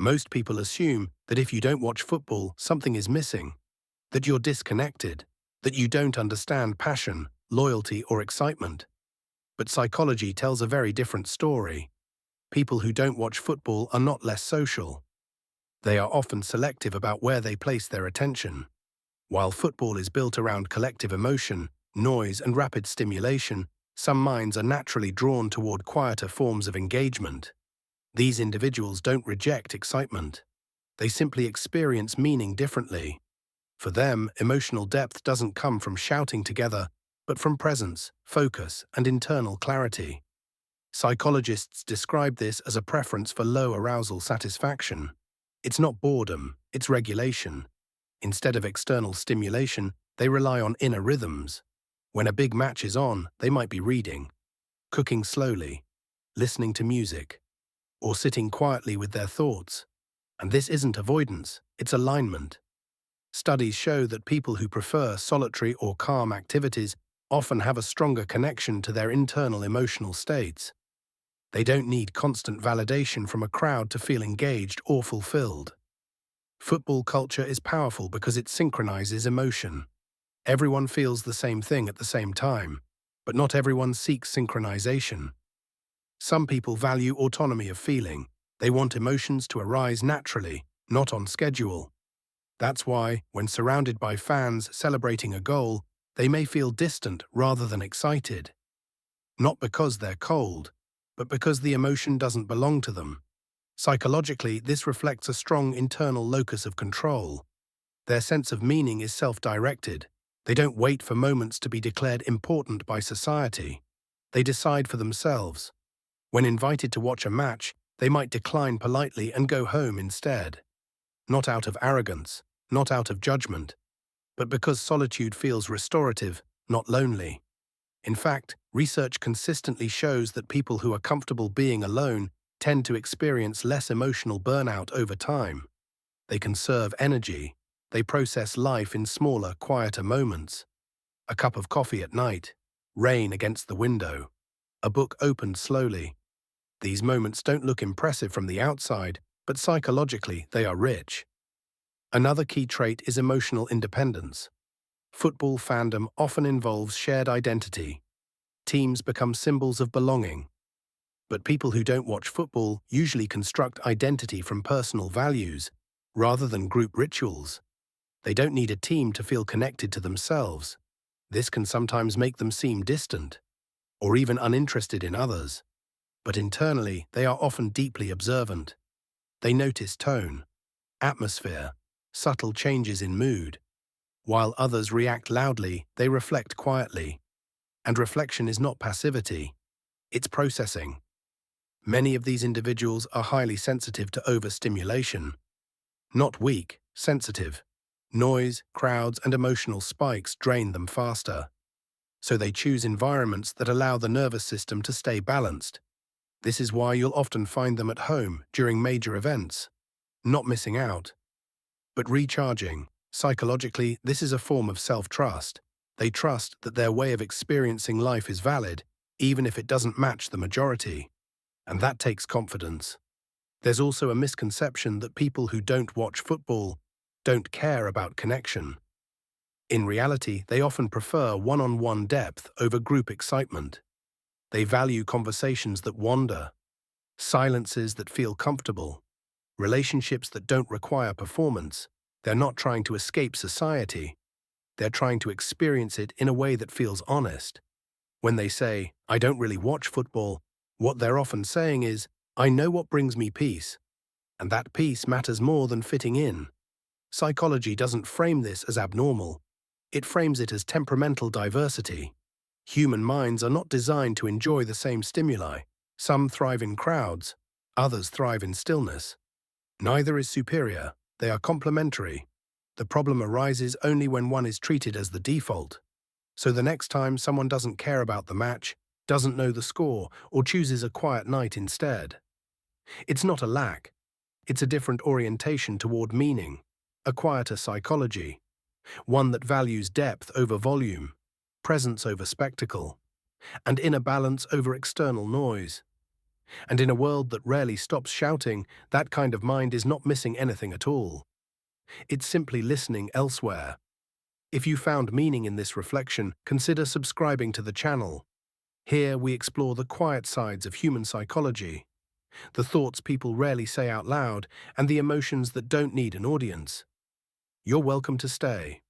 Most people assume that if you don't watch football, something is missing, that you're disconnected, that you don't understand passion, loyalty, or excitement. But psychology tells a very different story. People who don't watch football are not less social. They are often selective about where they place their attention. While football is built around collective emotion, noise, and rapid stimulation, some minds are naturally drawn toward quieter forms of engagement. These individuals don't reject excitement. They simply experience meaning differently. For them, emotional depth doesn't come from shouting together, but from presence, focus, and internal clarity. Psychologists describe this as a preference for low arousal satisfaction. It's not boredom, it's regulation. Instead of external stimulation, they rely on inner rhythms. When a big match is on, they might be reading, cooking slowly, listening to music, or sitting quietly with their thoughts. And this isn't avoidance, it's alignment. Studies show that people who prefer solitary or calm activities often have a stronger connection to their internal emotional states. They don't need constant validation from a crowd to feel engaged or fulfilled. Football culture is powerful because it synchronizes emotion. Everyone feels the same thing at the same time, but not everyone seeks synchronization. Some people value autonomy of feeling. They want emotions to arise naturally, not on schedule. That's why, when surrounded by fans celebrating a goal, they may feel distant rather than excited. Not because they're cold, but because the emotion doesn't belong to them. Psychologically, this reflects a strong internal locus of control. Their sense of meaning is self-directed. They don't wait for moments to be declared important by society. They decide for themselves. When invited to watch a match, they might decline politely and go home instead. Not out of arrogance, not out of judgment, but because solitude feels restorative, not lonely. In fact, research consistently shows that people who are comfortable being alone tend to experience less emotional burnout over time. They conserve energy. They process life in smaller, quieter moments. A cup of coffee at night, rain against the window, a book opened slowly. These moments don't look impressive from the outside, but psychologically they are rich. Another key trait is emotional independence. Football fandom often involves shared identity. Teams become symbols of belonging. But people who don't watch football usually construct identity from personal values, rather than group rituals. They don't need a team to feel connected to themselves. This can sometimes make them seem distant, or even uninterested in others. But internally, they are often deeply observant. They notice tone, atmosphere, subtle changes in mood. While others react loudly, they reflect quietly. And reflection is not passivity, it's processing. Many of these individuals are highly sensitive to overstimulation. Not weak, sensitive. Noise, crowds, and emotional spikes drain them faster. So they choose environments that allow the nervous system to stay balanced. This is why you'll often find them at home during major events, not missing out, but recharging. Psychologically, this is a form of self-trust. They trust that their way of experiencing life is valid, even if it doesn't match the majority. And that takes confidence. There's also a misconception that people who don't watch football don't care about connection. In reality, they often prefer one-on-one depth over group excitement. They value conversations that wander, silences that feel comfortable, relationships that don't require performance. They're not trying to escape society. They're trying to experience it in a way that feels honest. When they say, "I don't really watch football," what they're often saying is, "I know what brings me peace, and that peace matters more than fitting in." Psychology doesn't frame this as abnormal. It frames it as temperamental diversity. Human minds are not designed to enjoy the same stimuli. Some thrive in crowds, others thrive in stillness. Neither is superior, they are complementary. The problem arises only when one is treated as the default. So the next time someone doesn't care about the match, doesn't know the score, or chooses a quiet night instead. It's not a lack. It's a different orientation toward meaning, a quieter psychology, one that values depth over volume, presence over spectacle, and inner balance over external noise. And in a world that rarely stops shouting, that kind of mind is not missing anything at all. It's simply listening elsewhere. If you found meaning in this reflection, consider subscribing to the channel. Here we explore the quiet sides of human psychology, the thoughts people rarely say out loud, and the emotions that don't need an audience. You're welcome to stay.